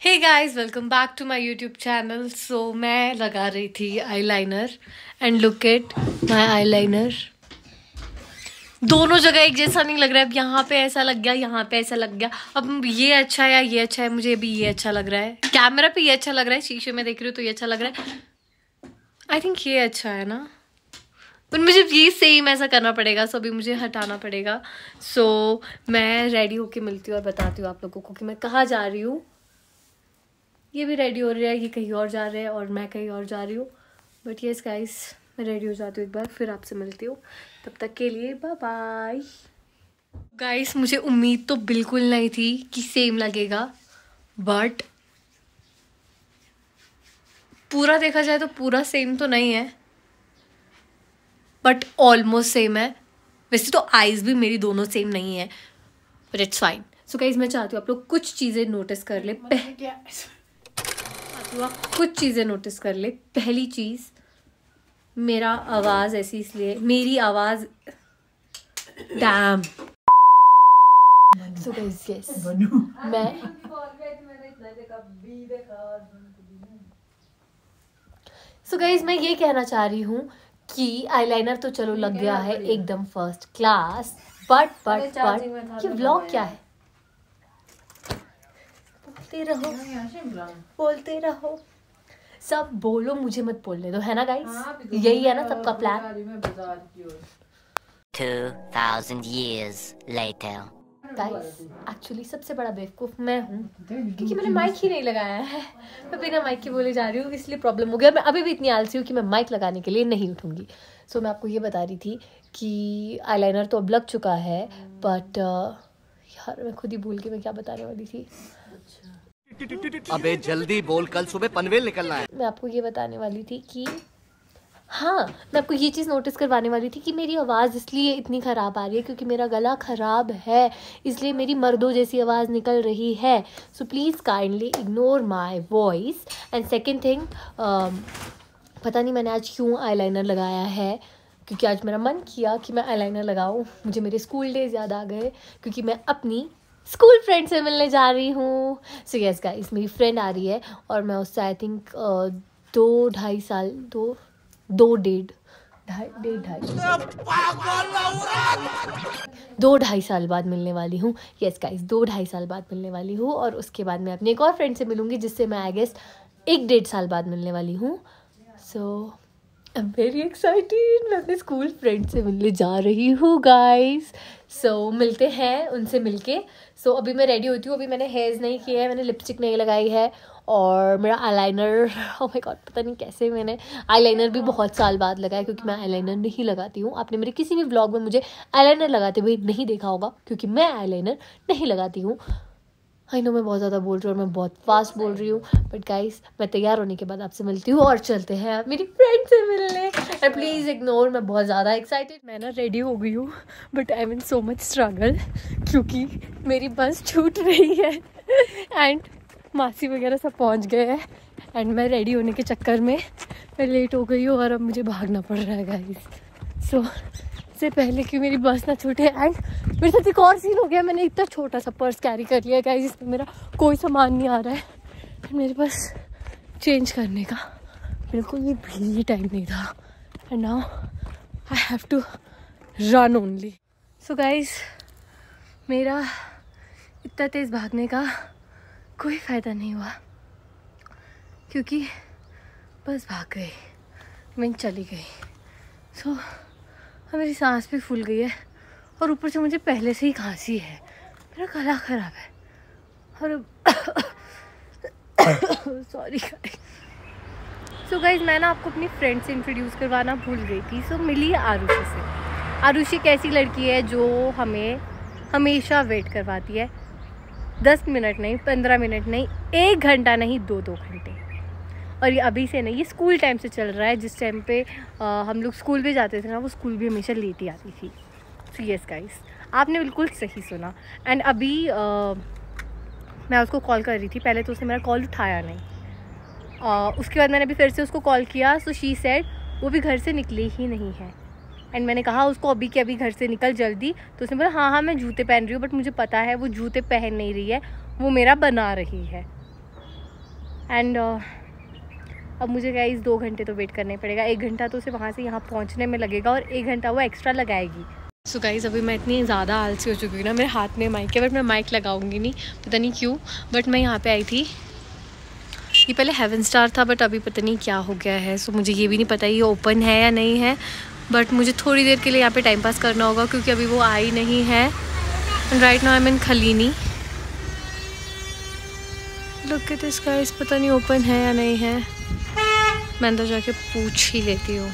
Hey guys, welcome back to my YouTube channel. So मैं लगा रही थी eyeliner and look at my eyeliner. दोनों जगह एक जैसा नहीं लग रहा है। अब यहाँ पे ऐसा लग गया, यहाँ पे ऐसा लग गया। अब ये अच्छा है या ये अच्छा है? मुझे अभी ये अच्छा लग रहा है। कैमरा पे ये अच्छा लग रहा है, शीशे में देख रही हूँ तो ये अच्छा लग रहा है। आई थिंक ये अच्छा है ना, पर मुझे ये सेम ऐसा करना पड़ेगा। सो अभी मुझे हटाना पड़ेगा। सो मैं रेडी होके मिलती हूँ और बताती हूँ आप लोगों को कि मैं कहाँ जा रही हूँ। ये भी रेडी हो रहा है, ये कहीं और जा रहे हैं और मैं कहीं और जा रही हूँ। बट यस गाइस, मैं रेडी हो जाती हूँ एक बार, फिर आपसे मिलती हूँ। तब तक के लिए बाय बाय। गाइस, मुझे उम्मीद तो बिल्कुल नहीं थी कि सेम लगेगा, बट पूरा देखा जाए तो पूरा सेम तो नहीं है, बट ऑलमोस्ट सेम है। वैसे तो आईज भी मेरी दोनों सेम नहीं है, but it's fine. So guys, मैं चाहती हूँ आप लोग कुछ चीज़ें नोटिस कर ले। कुछ चीज़ें नोटिस कर ले। पहली चीज़, मेरा आवाज़ ऐसी इसलिए, मेरी आवाज़ डैम। सो गाइस, यस मैं ये कहना चाह रही हूँ कि आईलाइनर तो चलो लग गया है एकदम फर्स्ट क्लास, बट ये व्लॉग क्या है? बोलते रहो, सब बोलो, मुझे मत बोलने दो, है ना गाइस? यही है ना सबका plan. 2000 years later. Guys, actually सबसे बड़ा बेवकूफ मैं हूँ, क्योंकि मैंने माइक ही नहीं लगाया है। मैं बिना माइक के बोले जा रही हूँ, इसलिए प्रॉब्लम हो गया। मैं अभी भी इतनी आलसी हूँ कि मैं माइक लगाने के लिए नहीं उठूंगी। सो मैं आपको ये बता रही थी कि आईलाइनर तो अब लग चुका है, बट यार मैं खुद ही भूल गई मैं क्या बताने वाली थी। अबे जल्दी बोल, कल सुबह पनवेल निकलना है। मैं आपको ये बताने वाली थी कि हाँ, मैं आपको ये चीज़ नोटिस करवाने वाली थी कि मेरी आवाज़ इसलिए इतनी ख़राब आ रही है क्योंकि मेरा गला ख़राब है, इसलिए मेरी मर्दों जैसी आवाज़ निकल रही है। So please kindly ignore my voice. And second thing, पता नहीं मैंने आज क्यों आईलाइनर लगाया है, क्योंकि आज मेरा मन किया कि मैं आईलाइनर लगाऊं। मुझे मेरे स्कूल डेज याद आ गए, क्योंकि मैं अपनी स्कूल फ्रेंड से मिलने जा रही हूँ। सो यस गाइस, मेरी फ्रेंड आ रही है और मैं उससे आई थिंक 2-2.5 साल बाद मिलने वाली हूँ। यस गाइस, 2-2.5 साल बाद मिलने वाली हूँ। और उसके बाद मैं अपने एक और फ्रेंड से मिलूंगी, जिससे मैं आई गेस 1-1.5 साल बाद मिलने वाली हूँ। सो आई एम वेरी एक्साइटेड। मैं अपने स्कूल फ्रेंड से मिलने जा रही हूँ गाइस। सो मिलते हैं उनसे मिलके। सो अभी मैं रेडी होती हूँ। अभी मैंने हेयर्स नहीं किए हैं, मैंने लिपस्टिक नहीं लगाई है, और मेरा आईलाइनर, ओह माय गॉड, पता नहीं कैसे मैंने आईलाइनर भी बहुत साल बाद लगाया, क्योंकि मैं आईलाइनर नहीं लगाती हूँ। आपने मेरे किसी भी व्लॉग में मुझे आईलाइनर लगाते हुए नहीं देखा होगा, क्योंकि मैं आईलाइनर नहीं लगाती हूँ। आई नो मैं बहुत ज़्यादा बोल रही हूँ और मैं बहुत फास्ट बोल रही हूँ, बट गाइस मैं तैयार होने के बाद आपसे मिलती हूँ और चलते हैं मेरी फ्रेंड से मिलने। एंड प्लीज़ इग्नोर, मैं बहुत ज़्यादा एक्साइटेड। मैं ना रेडी हो गई हूँ, but I am in so much struggle, क्योंकि मेरी बस छूट रही है एंड मासी वगैरह सब पहुँच गए हैं, एंड मैं रेडी होने के चक्कर में मैं लेट हो गई हूँ और अब मुझे भागना पड़ रहा है गाइस। सो से पहले कि मेरी बस ना छूटे। एंड मेरे साथ एक और सीन हो गया, मैंने इतना छोटा सा पर्स कैरी कर लिया गाइस, जिसमें मेरा कोई सामान नहीं आ रहा है, मेरे पास चेंज करने का बिल्कुल भी टाइम नहीं था। And now I have to run only. So guys, मेरा इतना तेज़ भागने का कोई फ़ायदा नहीं हुआ, क्योंकि बस भाग गई, मैं चली गई। सो मेरी सांस भी फूल गई है, और ऊपर से मुझे पहले से ही खांसी है, मेरा गला ख़राब है, और सॉरी गाइस। सो गाइस, मैं ना आपको अपनी फ्रेंड से इंट्रोड्यूस करवाना भूल गई थी। सो मिली आरुषि से। आरुषि एक ऐसी लड़की है जो हमें हमेशा वेट करवाती है, 10 मिनट नहीं, 15 मिनट नहीं, 1 घंटा नहीं, 2-2 घंटे। और ये अभी से नहीं, ये स्कूल टाइम से चल रहा है। जिस टाइम पे हम लोग स्कूल भी जाते थे ना, वो स्कूल भी हमेशा लेट ही आती थी। सो यस गाइस, आपने बिल्कुल सही सुना। एंड अभी मैं उसको कॉल कर रही थी, पहले तो उसने मेरा कॉल उठाया नहीं। उसके बाद मैंने अभी फिर से उसको कॉल किया। सो शी सेड वो भी घर से निकली ही नहीं है। एंड मैंने कहा उसको अभी के अभी घर से निकल जल्दी, तो उसने बोला हाँ हाँ मैं जूते पहन रही हूँ, बट मुझे पता है वो जूते पहन नहीं रही है, वो मेरा बना रही है। एंड अब मुझे गाइस 2 घंटे तो वेट करना ही पड़ेगा। 1 घंटा तो उसे वहाँ से यहाँ पहुँचने में लगेगा और 1 घंटा वो एक्स्ट्रा लगाएगी। सो गाइस अभी मैं इतनी ज़्यादा आलसी हो चुकी हूँ ना, मेरे हाथ में माइक है बट मैं माइक लगाऊंगी नहीं, पता नहीं क्यों। बट मैं यहाँ पे आई थी, ये पहले हेवन स्टार था बट अभी पता नहीं क्या हो गया है। सो मुझे ये भी नहीं पता ये ओपन है या नहीं है, बट मुझे थोड़ी देर के लिए यहाँ पे टाइम पास करना होगा क्योंकि अभी वो आई नहीं है। And right now I am in Khalini. Look at this guys, पता नहीं ओपन है या नहीं है, मैं अंदर जाके पूछ ही लेती हूँ।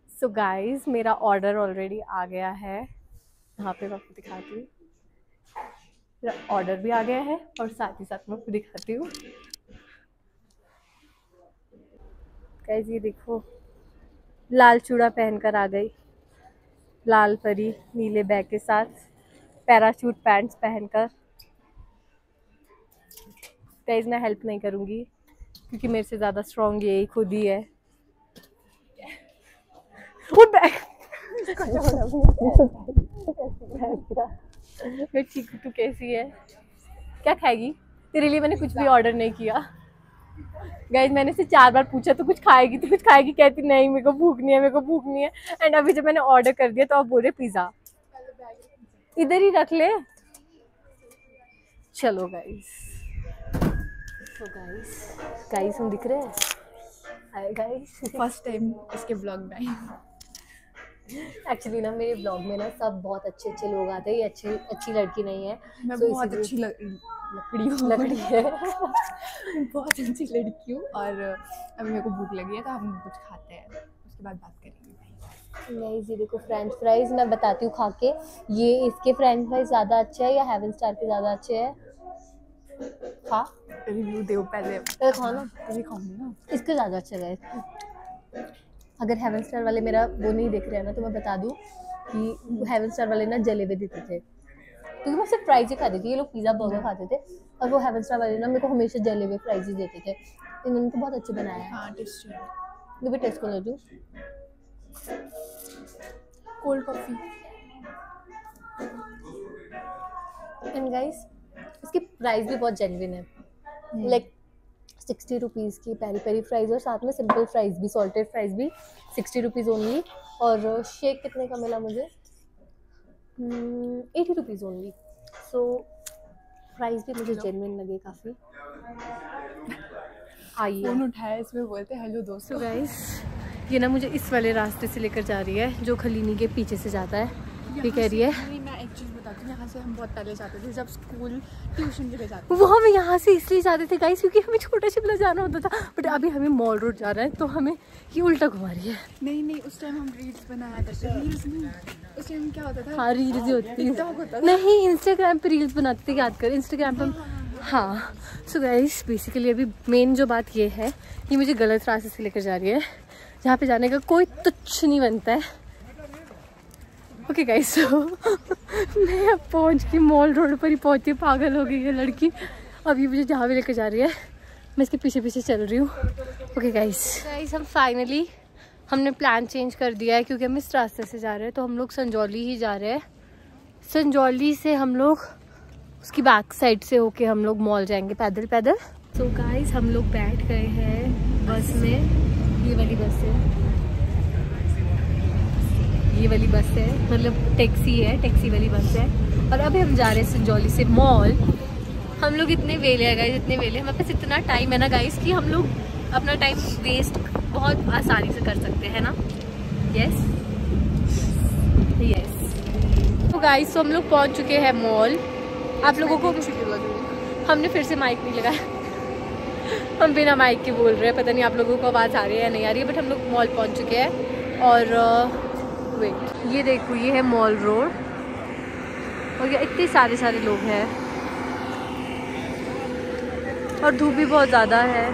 सो गाइस मेरा ऑर्डर ऑलरेडी आ गया है, यहाँ पे मैं आपको दिखाती हूँ। मेरा ऑर्डर भी आ गया है और साथ ही साथ मैं आपको दिखाती हूँ। गाइस ये देखो, लाल चूड़ा पहनकर आ गई, लाल परी नीले बैग के साथ, पैराशूट पैंट्स पहनकर। गाइस मैं हेल्प नहीं करूँगी क्योंकि मेरे से ज़्यादा स्ट्रॉन्ग ये खुद ही है। बैग मैं ठीक हूँ, तू कैसी है, क्या खाएगी? तेरे लिए मैंने कुछ भी ऑर्डर नहीं किया। गाइस मैंने से 4 बार पूछा तो कुछ खाएगी तो कुछ खाएगी, कहती नहीं मेरे को भूख नहीं है, मेरे को भूख नहीं है। एंड अभी जब मैंने ऑर्डर कर दिया तो आप बोल रहे पिज़्ज़ा, इधर ही रख ले। चलो गाइस, तो गाइस हम दिख रहे हैं। हाय गाइस, फर्स्ट टाइम इसके ब्लॉग में आई। एक्चुअली ना मेरे ब्लॉग में ना सब बहुत अच्छे अच्छे लोग आते हैं, ये अच्छी लड़की नहीं है। मैं so बहुत अच्छी लकड़ी है। बहुत अच्छी लड़की हूँ और अभी मेरे को भूख लगी है तो हम कुछ खाते हैं, उसके बाद बात करेंगे। गाइस ये देखो फ्रेंच फ्राइज, मैं बताती हूँ खा के, ये इसके फ्रेंच फ्राइज ज़्यादा अच्छे हैं या हेवन स्टार के ज़्यादा अच्छे हैं? खा, रिव्यू दो पहले खा ना, पहले खाऊंगी ना। इसके ज़्यादा अच्छे गए। अगर हेवन स्टार वाले मेरा वो नहीं देख रहे हैं ना तो मैं बता दूँ कि हेवन स्टार वाले ना जलेबे देते थे, क्योंकि मैं सिर्फ फ्राइज ही खाती थी, ये लोग पिज़्ज़ा बर्गर खाते थे, और वो हेवन स्टार वाले ना मेरे को हमेशा जलेबे फ्राइज ही देते थे। इन्होंने तो बहुत अच्छे बनाया है। हाँ टेस्टी है। ये भी टेस्ट कर लो, कोल्ड कॉफ़ी। एंड गाइस इसकी प्राइस भी बहुत जेन्युइन है, लाइक 60 रुपीज़ की पेरी पेरी फ्राइज और साथ में सिंपल फ्राइज भी, सॉल्टेड फ्राइज भी 60 रुपीज़ ओनली। और शेक कितने का मिला मुझे? 80 रुपीज़ ओनली। सो प्राइस भी मुझे जेन्युइन लगे काफ़ी। आइए फोन उठाया, इसमें बोलते हेलो दोस्तों। गाइस ये ना मुझे इस वाले रास्ते से लेकर जा रही है जो खलीनी के पीछे से जाता है। ये कह रही है, नहीं मैं एक चीज़ बताती हूँ, यहाँ से हम बहुत पहले जाते थे जब स्कूल ट्यूशन के लिए जाते थे। वो हम यहाँ से इसलिए जाते थे गाइस क्योंकि हमें छोटा शिमला जाना होता था, बट अभी हमें मॉल रोड जा रहा है तो हमें ये उल्टा घुमा रही है। नहीं उस टाइम हम रील्स बनाया करते थे। रील्स नहीं, उस टाइम क्या होता था? हाँ रील्स ही होती टिकटॉक होता था। नहीं, इंस्टाग्राम पे रील्स बनाते थे, याद कर इंस्टाग्राम पे। हाँ सो गाइस बेसिकली अभी मेन जो बात ये है, ये मुझे गलत रास्ते से लेकर जा रही है जहाँ पे जाने का कोई तुच्छ नहीं बनता है। ओके गाइस सो मैं अब पहुँच के मॉल रोड पर ही पहुँची, पागल हो गई है लड़की। अब ये मुझे जहाँ भी लेकर जा रही है मैं इसके पीछे पीछे चल रही हूँ। ओके गाइस हम फाइनली हमने प्लान चेंज कर दिया है क्योंकि हम इस रास्ते से जा रहे हैं, तो हम लोग संजौली ही जा रहे हैं। संजौली से हम लोग उसकी बैक साइड से होके हम लोग मॉल जाएंगे पैदल पैदल। तो गाइस हम लोग बैठ गए हैं बस में, ये वाली बस है, ये वाली बस है, मतलब टैक्सी है, टैक्सी वाली बस है। और अभी हम जा रहे हैं संजौली से मॉल। हम लोग इतने वेले हैं गाइस, इतने वेले, हमारे पास इतना टाइम है ना गाइस कि हम लोग अपना टाइम वेस्ट बहुत आसानी से कर सकते हैं ना। Yes yes. तो गाइस तो हम लोग पहुंच चुके हैं मॉल। आप लोगों को हमने फिर से माइक नहीं लगाया, हम बिना माइक के बोल रहे हैं, पता नहीं आप लोगों को आवाज़ आ रही है या नहीं आ रही है, बट हम लोग मॉल पहुंच चुके हैं। और वेट, ये देखो ये है मॉल रोड और ये इतने सारे लोग हैं और धूप भी बहुत ज़्यादा है।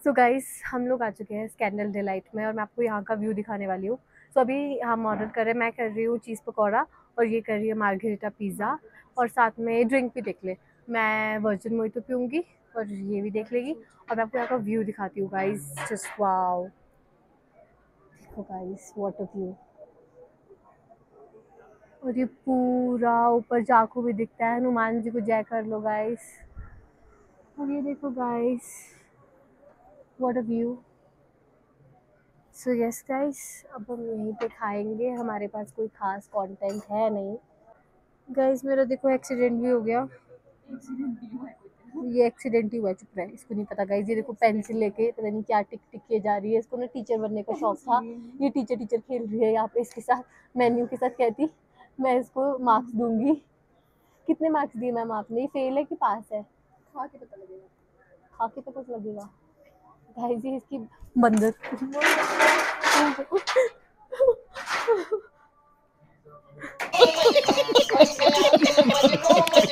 सो गाइस हम लोग आ चुके हैं स्कैंडल डिलाइट में और मैं आपको यहाँ का व्यू दिखाने वाली हूँ। सो अभी हम ऑर्डर कर रहे हैं, मैं कर रही हूँ चीज़ पकौड़ा और ये कर रही है मार्गेरिटा पिज़्ज़ा, और साथ में ड्रिंक भी देख ले, मैं वर्जिन मोहितो पीऊँगी और ये भी देख लेगी। और मैं आपको यहाँ का व्यू दिखाती हूँ गाइस, जस्ट वाओ, देखो गाइस व्हाट अ व्यू। और ये पूरा ऊपर जाखू भी दिखता है। हनुमान जी को जय कर लो गाइस। और ये देखो guys, what a view. So yes guys, अब हम यहीं पे खाएंगे, हमारे पास कोई खास कंटेंट है नहीं। गाइस मेरा देखो एक्सीडेंट भी हो गया। ये एक्सीडेंट ही हुआ, चुप रहे, इसको नहीं पता गाइस। ये देखो पेंसिल लेके पता नहीं क्या टिक टिक किए जा रही है। इसको ना टीचर बनने का शौक था, ये टीचर खेल रही है यहाँ पे इसके साथ, मेन्यू के साथ। कहती मैं इसको मार्क्स दूंगी। कितने मार्क्स दिए मैम आपने? ये फेल है कि पास है? खा के पता लगेगा। गाइस ये इसकी बंदर।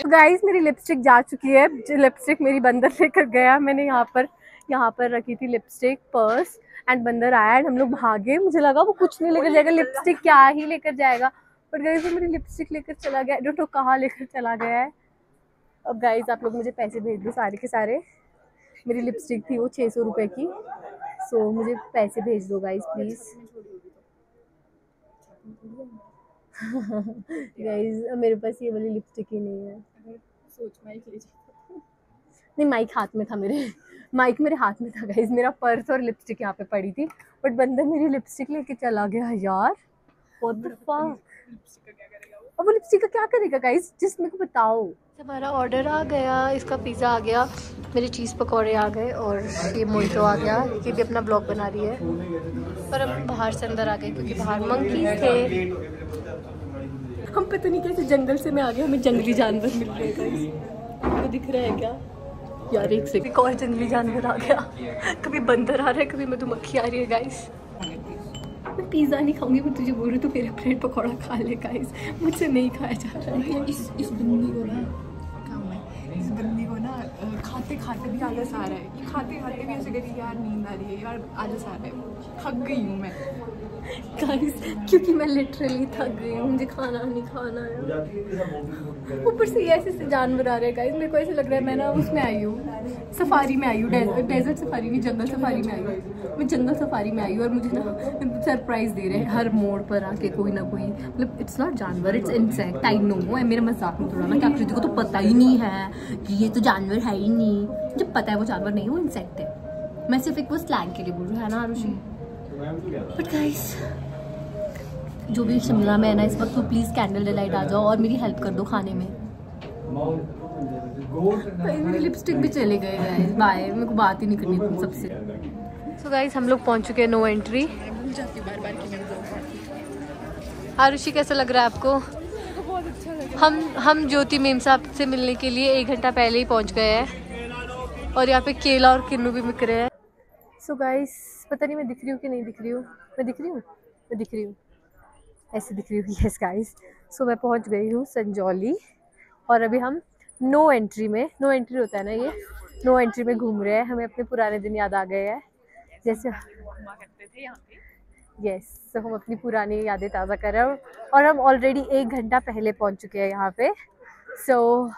गाइस मेरी लिपस्टिक जा चुकी है। जो लिपस्टिक मेरी बंदर लेकर गया, मैंने यहाँ पर रखी थी लिपस्टिक पर्स, एंड बंदर आया एंड हम लोग भागे। मुझे लगा वो कुछ नहीं लेकर जाएगा, लिपस्टिक क्या ही लेकर जाएगा, बट गाइस वो मेरी लिपस्टिक लेकर चला गया। डोंट नो कहाँ लेकर चला गया है। अब गाइस आप लोग मुझे पैसे भेज दो सारे के सारे। मेरी लिपस्टिक थी वो 600 रुपये की, सो मुझे पैसे भेज दो गाइस प्लीज़। गाइस मेरे पास ये वाली लिपस्टिक ही नहीं है। सोच माइक ले नहीं, माइक हाथ में था मेरे, माइक मेरे हाथ में था गाइस। मेरा पर्स और लिपस्टिक यहाँ पे पड़ी थी, बट बंदर मेरी लिपस्टिक लेके चला गया यार। What the fuck. अब वो लिपस्टिक का क्या करेगा गाइस, जिस मेरे को बताओ। हमारा ऑर्डर आ गया, इसका पिज़्ज़ा आ गया, मेरे चीज़ पकौड़े आ गए, और ये मोइटो आ गया। ये भी अपना ब्लॉग बना रही है। पर हम बाहर से अंदर आ गए क्योंकि बाहर मंकीज थे। हम पता नहीं कैसे जंगल से में आ गए, हमें जंगली जानवर मिल रहे हैं। तो दिख रहा है क्या यार? एक से एक और जंगली जानवर आ गया। कभी बंदर आ रहा है, कभी मधुमक्खी आ रही है गाइस। मैं पिज़्ज़ा नहीं खाऊंगी, मैं तुझे बोल रही हूँ तो मेरा ब्रेड पकौड़ा खा ले गाइस, मुझसे नहीं खाया जा रहा है। इस बंदी को ना इस बंदी को ना खाते खाते भी आलस आ रहा है। ये खाते खाते भी ऐसे करी यार नींद आ रही है यार, आलस आ रहा है, थक गई हूँ मैं गाइस, क्योंकि मैं लिटरली थक गई हूँ, मुझे खाना नहीं खाना है। ऊपर से ऐसे जानवर आ रहे हैं गाइस। मेरे को ऐसा लग रहा है मैं ना उसमें आई हूँ, सफारी में आई हूँ, डेजर्ट सफारी नहीं, जंगल सफारी में आई हूँ। मैं जंगल सफारी में आई हूँ और मुझे ना सरप्राइज दे रहे हैं हर मोड़ पर आके कोई ना कोई। मतलब इट्स नॉट जानवर, इट्स इंसेक्ट। आई नो, मेरा मजाक में थोड़ा ना, क्या कृति को तो पता ही नहीं है कि ये तो जानवर है ही नहीं। जब पता है वो जानवर नहीं, वो इंसेक्ट है। मैं सिर्फ एक वो स्लैंग के लिए बोल रही हूँ, है ना आरुषि? बट गाइस जो भी शिमला में है ना इस वक्त, तो प्लीज़ कैंडल डिलाइट आ जाओ और मेरी हेल्प कर दो खाने में। मेरी लिपस्टिक भी चले गए गाइस, बाय, मेरे को बात ही नहीं करनी तुम सबसे। सो गाइस हम लोग पहुंच चुके हैं नो एंट्री। भूल जाती हूँ बार-बार कि मैं आरुषि कैसा लग रहा है आपको? बहुत अच्छा लगा। हम ज्योति मेम साहब से मिलने के लिए 1 घंटा पहले ही पहुंच गए हैं, और यहाँ पे केला और किन्नू भी बिक रहे हैं। सो गाइस पता नहीं मैं दिख रही हूँ कि नहीं दिख रही हूँ। मैं दिख रही हूँ, ऐसे दिख रही हूँ। यस गाइस, सो मैं पहुँच गई हूँ संजौली, और अभी हम नो एंट्री होता है ना, ये नो एंट्री में घूम रहे हैं। हमें अपने पुराने दिन याद आ गए हैं, जैसे करते थे यहाँ पे। यस, तो हम अपनी पुरानी यादें ताज़ा कर रहे हैं, और हम ऑलरेडी 1 घंटा पहले पहुँच चुके हैं यहाँ पे। सो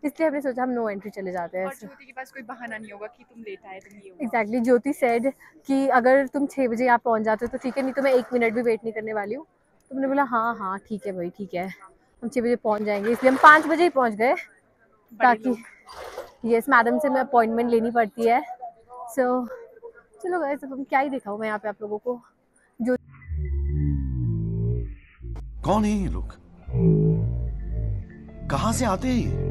इसलिए हमने सोचा हम नो एंट्री चले जाते हैं। और ज्योति के पास कोई बहाना नहीं होगा कि तुम लेट आए, तुम ये हो। एग्जैक्टली, ज्योति सेड कि अगर तुम 6 बजे यहाँ पहुँच जाते हो तो ठीक है, नहीं तो मैं 1 मिनट भी वेट नहीं करने वाली हूँ। तो मैंने बोला हाँ ठीक है भाई, ठीक है, हम 6 बजे पहुँच जाएंगे। इसलिए हम 5 बजे ही पहुँच गए, ताकि यस मैडम से मैं अपॉइंटमेंट लेनी पड़ती है। सो चलो गाइस, अब हम क्या ही दिखाऊँ मैं यहाँ पे आप लोगों को। जो कौन है ये लोग, कहाँ से आते हैं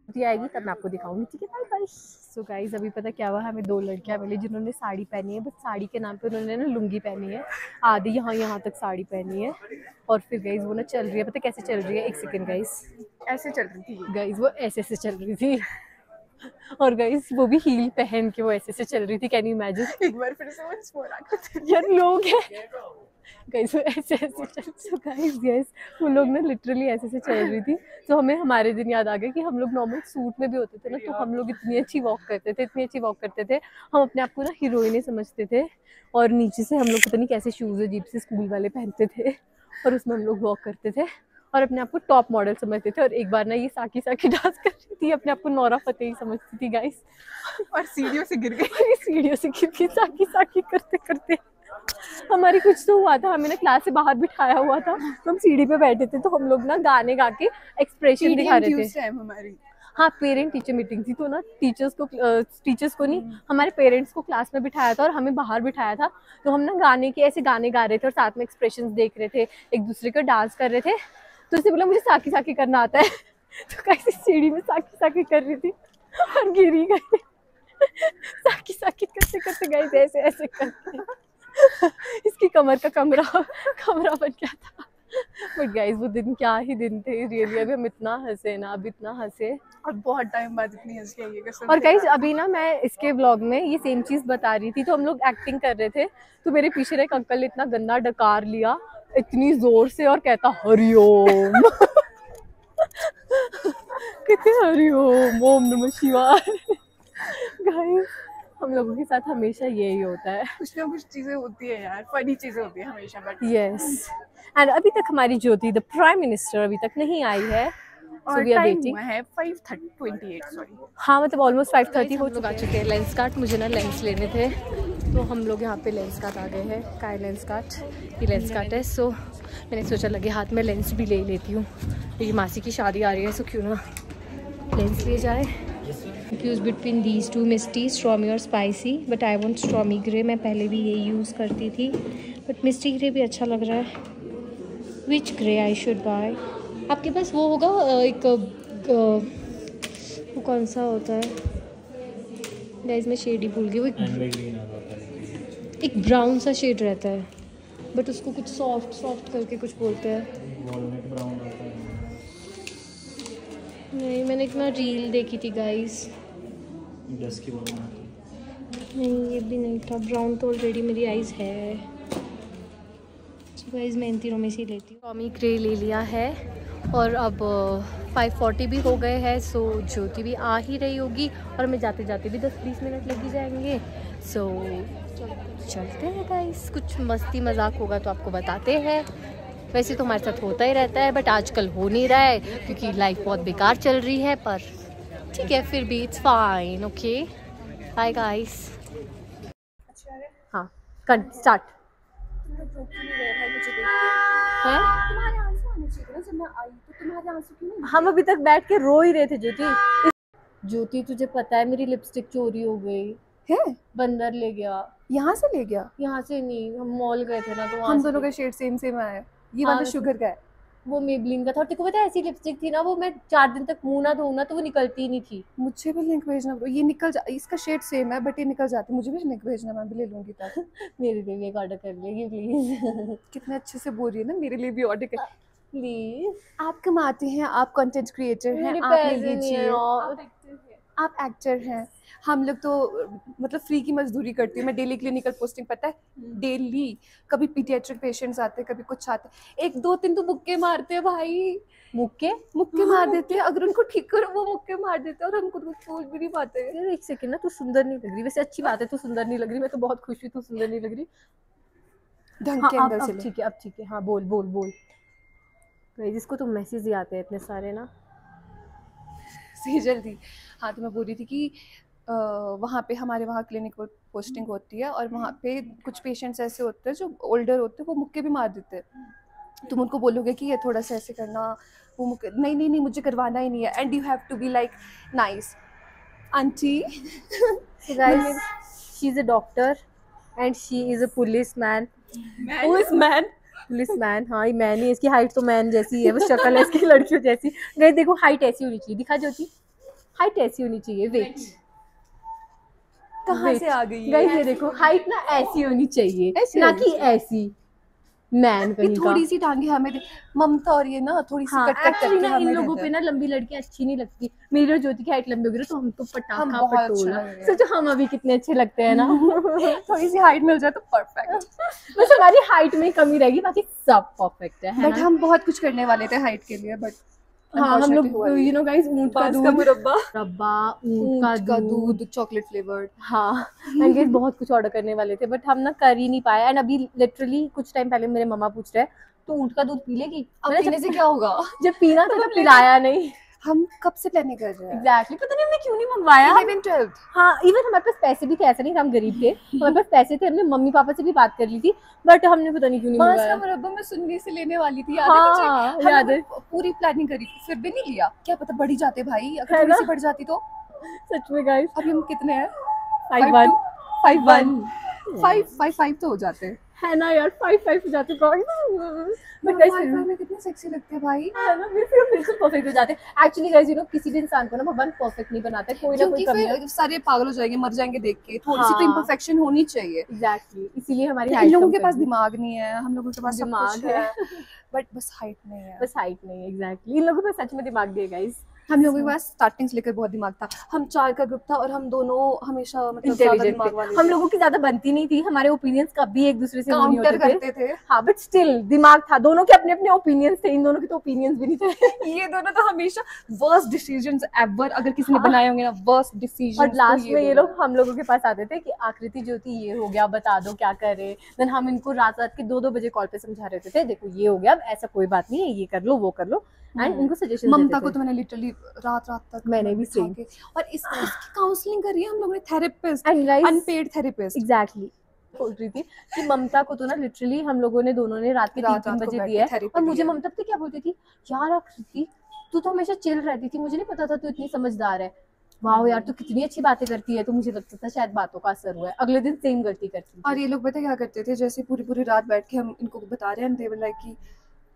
ये आएगी तब मैं आपको दिखाऊंगी, ठीक है? Bye bye. सो गाइस अभी पता क्या हुआ, हमें 2 लड़कियां मिली जिन्होंने साड़ी पहनी है, बट साड़ी के नाम पे उन्होंने ना लुंगी पहनी है, आधी यहाँ तक साड़ी पहनी है। और फिर गाइस वो ना चल रही है, पता कैसे चल रही है? 1 सेकेंड गाइस, ऐसे चल रही थी गाइस वो ऐसे चल रही थी, और गाइस वो भी हील पहन के वो ऐसे चल रही थी। Can you imagine? एक बार फिर से वो यार लोग हैं गाइस, वो ऐसे चल। सो गाइस यस, वो लोग ना लिटरली ऐसे चल रही थी। तो हमें हमारे दिन याद आ गए कि हम लोग नॉर्मल सूट में भी होते थे ना, तो हम लोग इतनी अच्छी वॉक करते थे, हम अपने आप को ना हीरोइने समझते थे। और नीचे से हम लोग पता नहीं कैसे शूज़ अजीब से स्कूल वाले पहनते थे, और उसमें हम लोग वॉक करते थे और अपने आप को टॉप मॉडल समझते थे। और एक बार ना ये साकी डांस कर रही थी, अपने आप को नोरा फतेही समझती थी गाइस, और सीढ़ियों से गिर गई साकी करते करते। हमारी कुछ तो हुआ था, हमें ना क्लास से बाहर बिठाया हुआ था, तो हम सीढ़ी पे बैठे थे, तो हम लोग ना गाने गा के एक्सप्रेशन दिखा रहे थे। हमारी हाँ, पेरेंट टीचर मीटिंग थी, तो ना टीचर्स को नहीं, हमारे पेरेंट्स को क्लास में बिठाया था और हमें बाहर बिठाया था। तो हम ना गाने के ऐसे गाने गा रहे थे और साथ में एक्सप्रेशंस देख रहे थे, एक दूसरे को डांस कर रहे थे। तो उसने बोला मुझे साकी साकी करना आता है, तो कैसे सीढ़ी में साकी साकी कर रही थी और गिरी गई। साकी साकी करते करते गए थे ऐसे ऐसे करके। इसकी कमर का कमरा बन गया था। बट गाइस वो दिन क्या ही दिन थे रियली। अभी हम इतना हंसे ना, अब इतना हंसे, और बहुत टाइम बाद इतनी हंसी आई है कसम और से। गाइस अभी ना मैं इसके व्लॉग में ये सेम चीज बता रही थी, तो हम लोग एक्टिंग कर रहे थे, तो मेरे पीछे एक अंकल ने इतना गंदा डकार लिया इतनी जोर से और कहता हरिओम। कहते हरिओम, ओम नमः शिवाय। गाइस हम लोगों के साथ हमेशा यही होता है। कुछ ना कुछ चीजें होती है यार, फनी चीजें होती है हमेशा। बट यस, एंड अभी तक हमारी ज्योति द प्राइम मिनिस्टर अभी तक नहीं आई है, और वी आर टाइम वेटिंग। हुआ है 5:28 सॉरी। हाँ मतलब ऑलमोस्ट 5:30 हो चुके हैं। लेंस कार्ट, मुझे ना लेंस लेने थे, तो हम लोग यहाँ पे लेंस कार्ट आ गए हैं। काय लेंस कार्ट, ये लेंस कार्ट है। सो मैंने सोचा लगे हाथ में लेंस भी ले लेती हूँ, क्योंकि मासी की शादी आ रही है, सो क्यों ना लेंस ले जाए। Confuse between these two, misty, stormy और spicy, but I want stormy grey. मैं पहले भी ये यूज़ करती थी, बट मिस्टी ग्रे भी अच्छा लग रहा है। विच ग्रे आई शुड बाय? आपके पास वो होगा एक वो कौन सा होता है गाइस, मैं शेड ही भूल गई। वो एक ब्राउन सा शेड रहता है, बट उसको कुछ सॉफ्ट करके कुछ बोलते हैं। नहीं, मैंने एक ना रील देखी थी गाइस, नहीं ये भी नहीं था। ब्राउन तो ऑलरेडी मेरी आइज़ है, गाइस मैं इन तीनों में से लेती हूँ। टॉमी ग्रे ले लिया है, और अब 5:40 भी हो गए हैं। सो ज्योति भी आ ही रही होगी, और मैं जाते जाते भी 10-20 मिनट लग ही जाएंगे। सो चलते हैं गाइस, कुछ मस्ती मजाक होगा तो आपको बताते हैं। वैसे तो हमारे साथ होता ही रहता है, बट आजकल हो नहीं रहा है क्योंकि लाइफ बहुत बेकार चल रही है, पर ठीक है फिर भी it's fine. Okay bye guys. हाँ स्टार्ट है। हम अभी तक बैठ के रो ही रहे थे। ज्योति तुझे पता है मेरी लिपस्टिक चोरी हो गई है, बंदर ले गया। यहाँ से ले गया? यहाँ से नहीं, हम मॉल गए थे ना, तो हम दोनों का शेड सेम आया। ये वाला शुगर का है, वो मेबलिन का था। और तेरे को पता है ऐसी लिपस्टिक थी ना, वो मैं 4 दिन तक मुंह ना धोऊं ना तो वो निकलती ही नहीं थी। मुझे भी लिंक भेजना ब्रो। ये निकल जा, इसका शेड सेम है बट ये निकल जाती। मुझे भी लिंक भेजना, मैं भी ले लूंगी तब। मेरे लिए भी एक ऑर्डर कर लेगी प्लीज। कितने अच्छे से बोल रही है ना, मेरे लिए भी ऑर्डर कर प्लीज। आप कमाते हैं, आप कंटेंट क्रिएटर हैं, मेरे आप पैसे ले नहीं है लीजिए। यार। आप एक्टर हैं, हम लोग तो मतलब फ्री की मजदूरी करती है। मैं डेली क्लिनिकल पोस्टिंग, पता है डेली, कभी पीडियाट्रिक पेशेंट्स आते, कभी कुछ आते, 1-2-3 तो मुक्के मारते हैं भाई, मुक्के मार देते हैं। अगर उनको ठीक करो वो मुक्के मार देते हैं, और हम खुद को खोल भी नहीं पाते। यार एक सेकंड ना, तू सुंदर नहीं लग रही। वैसे अच्छी बात है तू सुंदर नहीं लग रही, मैं तो बहुत खुश हुई तू सुंदर नहीं लग रही। ढंग के एंगल से अब ठीक है, अब ठीक है। हाँ बोल। जिसको तुम मैसेज ही आते हैं इतने सारे ना, सही जल्दी। हाँ तो मैं बोल रही थी कि वहाँ पे हमारे वहाँ क्लिनिकल पोस्टिंग होती है, और वहाँ पे कुछ पेशेंट्स ऐसे होते हैं जो ओल्डर होते हैं, वो मुक्के भी मार देते हैं। तुम उनको बोलोगे कि ये थोड़ा सा ऐसे करना, वो मुक्के नहीं मुझे करवाना ही नहीं है, and you have to be like nice aunty. Guys she is a doctor and she is a policeman. Policeman, हाँ ये मैन ही। इसकी हाइट तो मैन जैसी है, वो शक्ल है इसकी लड़कियों जैसी। गाइस देखो हाइट ऐसी होनी चाहिए, दिखा ज्योति, हाइट ऐसी होनी चाहिए। वेट कहाँ से आ गई? गाइस ये देखो हाइट ना ऐसी होनी चाहिए, ना कि ऐसी मैन कहीं का। थोड़ी सी टांगे हमें ममता, और ये ना थोड़ी सी हाँ, कट एक्चुअली ना इन हमें लोगों पे ना लंबी लड़कियां अच्छी नहीं लगती। मेरी और ज्योति की हाइट लंबी होगी तो हम तो पटाखा हम बहुत अच्छे पटोला। लग रहे हैं। सोचो हम अभी कितने अच्छे लगते हैं ना। थोड़ी सी हाइट मिल जाए तो परफेक्ट। बस हमारी हाइट में कमी रहेगी, बाकी सब परफेक्ट है बट हम बहुत कुछ करने वाले थे हाइट के लिए, बट हाँ हम लोग यू नो गाइस, ऊंट का दूध, रब्बा, ऊंट का दूध, चॉकलेट फ्लेवर्ड। हाँ एंड गाइस बहुत कुछ ऑर्डर करने वाले थे, बट हम ना कर ही नहीं पाए। एंड अभी लिटरली कुछ टाइम पहले मेरे मम्मा पूछ रहे हैं तो ऊंट का दूध पी लेगी? अब पीने से क्या होगा? जब पीना था तो पिलाया नहीं। हम कब से प्लानिंग कर रहे हैं? एग्जैक्टली पता नहीं हमने क्यों नहीं मंगवाया। 11th 12th। हाँ इवन हमारे पास पैसे भी थे, ऐसा नहीं था हम गरीब थे, हमारे पास पैसे थे, हमने मम्मी पापा से भी बात कर ली थी, बट हमने पता नहीं क्यों नहीं मांस मंगवाया। का मुरब्बा मैं सुन्नी से लेने वाली थी, याद है हाँ तुझे? याद है, पूरी प्लानिंग करी फिर भी नहीं लिया। क्या पता बढ़ ही जाते भाई, अगर है थोड़ी ना? सी बढ़ जाती तो। सच में गाइस। अभी हम कितने हैं? 5-1 5 तो हो जाते हैं है ना यार, 5 हो जाते गाइस। बट गाइस फिर भी में कितने सेक्सी लगते हैं भाई। है ना, फिर बिल्कुल परफेक्ट हो जाते हैं। एक्चुअली गाइस यू नो किसी भी इंसान को ना भगवान परफेक्ट नहीं बनाता है, कोई ना कोई क्योंकि कमी फिर सारे पागल हो जाएंगे, मर जाएंगे देख के। थोड़ी सी तो हाँ। इम्परफेक्शन होनी चाहिए। एग्जैक्टली, इसीलिए हमारी इन हाइट लोगों कम के कर पास दी। दिमाग नहीं है, हम लोगों के पास सब दिमाग कुछ है। है बट बस हाइट नहीं है। बस हाइट नहीं है। एग्जैक्टली इन लोगों पे सच में दिमाग दिए गाइस। हम लोगों के पास स्टार्टिंग से लेकर बहुत दिमाग था। हम 4 का ग्रुप था और हम दोनों हमेशा मतलब ज्यादा इंटेलिजेंट दिमाग थे, वाले हम थे। लोगों की ज्यादा बनती नहीं थी, हमारे ओपिनियंस कभी एक दूसरे से वो नहीं काउंटर होते थे। करते थे। हाँ बट स्टिल दिमाग था, दोनों के अपने अपने ओपिनियंस थे, इन दोनों के तो ओपिनियंस भी नहीं थे। ये दोनों तो हमेशा वर्स्ट डिसीजंस एवर, अगर किसी ने बनाए होंगे ना वर्स्ट डिसीजंस, और लास्ट में ये लोग हम लोगों के पास आते थे कि आकृति ज्योति ये हो गया, बता दो क्या करे। देन हम इनको रात रात के 2-2 बजे कॉल पे समझा रहे थे, देखो ये हो गया, अब ऐसा कोई बात नहीं है, ये कर लो वो कर लो, एंड इनको सजेशन ममता को तो मैंने लिटरली रात तक मैंने भी बिठा same। के, और इसकी काउंसलिंग करी है हम लोगों ने, therapist, and guys unpaid therapist. Exactly बोल रही थी कि ममता को तो ना लिटरली हम लोगों ने दोनों ने रात के 3 को बजे बैठ दिया के है। therapy और मुझे दी है। ममता पता क्या बोलती थी, यार आकृति तू तो हमेशा चिल रहती थी, मुझे नहीं पता था तू इतनी समझदार है। वाह यार तू कितनी अच्छी बातें करती है, तो मुझे लगता था शायद बातों का असर हुआ है। अगले दिन सेम करती थी। और ये लोग पता है क्या करते थे, जैसे पूरी पूरी रात बैठ के हम इनको बता रहे हैं, दे वर लाइक कि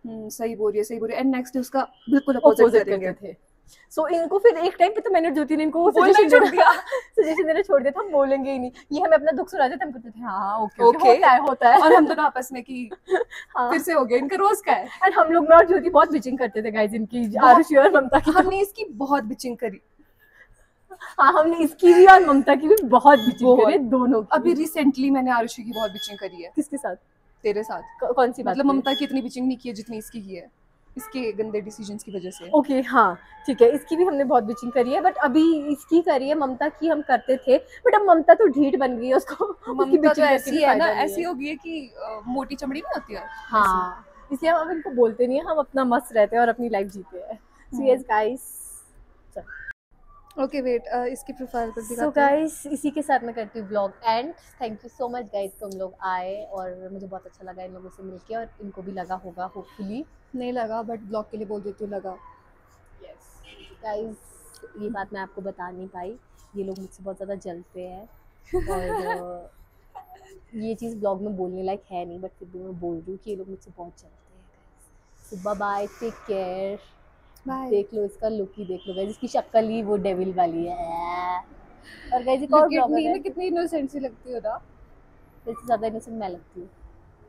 सही बोल रही है, एंड नेक्स्ट डे उसका बिल्कुल अपोजिट करेंगे। थे। सो इनको फिर एक टाइम पे तो मैंने ज्योति ने इनको बोलना ही छोड़ दिया। सजेशन देना छोड़ दिया था, हम बोलेंगे ही नहीं, ये हमें अपना दुख सुनाते थे, हम कहते थे हाँ ओके Okay। होता है। और हम दोनों आपस में कि हाँ। फिर से हो गया, इनका रोज का है। एंड हम लोग में और ज्योति बहुत बिचिंग करते थे गाइस इनकी, आरुषि और ममता की। हमने इसकी बहुत बिचिंग करी। हाँ हमने इसकी भी और ममता की भी बहुत बिचिंग करी है, दोनों की। अभी रिसेंटली मैंने आरुषि की बहुत बिचिंग करी है। किसके साथ? तेरे साथ। कौन सी बात? मतलब ममता की इतनी बिचिंग नहीं की है जितनी इसकी की है, इसके गंदे डिसीजंस की वजह से। ओके हाँ ठीक है, इसकी भी हमने बहुत बिचिंग करी है, बट अभी इसकी करी है। ममता की हम करते थे, बट अब ममता तो ढीठ बन गई है, उसको ममता तो ऐसी है ना, ऐसी हो गई है कि मोटी चमड़ी नहीं होती है। हाँ इसलिए हम इनको बोलते नहीं है, हम अपना मस्त रहते हैं और अपनी लाइफ जीते हैं। So yes guys, okay wait, इसकी प्रोफाइल पर सो दिखाते हैं। गाइस इसी के साथ मैं करती हूँ blog and thank you so much guys, तुम लोग आए और मुझे बहुत अच्छा लगा इन लोगों से मिलके, और इनको भी लगा होगा होपफुली। नहीं लगा, बट ब्लॉग के लिए बोल देती हूँ लगा। यस गाइस, ये बात मैं आपको बता नहीं पाई, ये लोग मुझसे बहुत ज़्यादा जलते हैं और ये चीज़ ब्लॉग में बोलने लायक है नहीं, बट फिर भी मैं बोल रही हूँ कि ये लोग मुझसे बहुत जलते हैं। So bye bye, take care. Bye. देख लो इसका लुक ही देख लो गाइस, इसकी शक्ल ही वो डेविल वाली है। और गाइस एक और ब्लॉगर है, कितनी इनोसेंट सी लगती हो ना। इससे ज़्यादा इनोसेंट मैं लगती हूँ।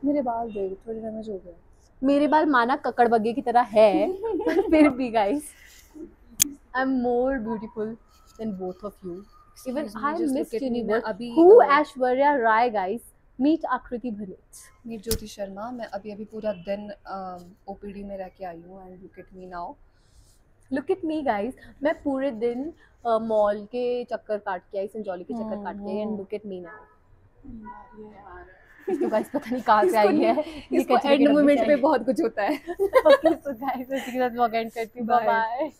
मेरे बाल देख, थोड़ी डैमेज हो गए। मेरे बाल माना ककड़ बग्गे की तरह है, फिर भी guys I am more beautiful than both of you. Even I am Miss Universe अभी हु Aishwarya Rai guys, meet Aakriti Bhanit, meet Jyoti Sharma. मैं अभी पूरा दिन ओपीडी में रह के आई हूँ, and look at me now. Look at me guys, मैं पूरे दिन मॉल के चक्कर काट के आई, संजौली के चक्कर काट के आई, and look at me now. इसको गाइस पता नहीं कहाँ से आई है, इसको एंड मोमेंट पे बहुत कुछ होता है। ओके सो गाइस इसी के साथ ब्लॉग एंड करती हूँ, बाय बाय।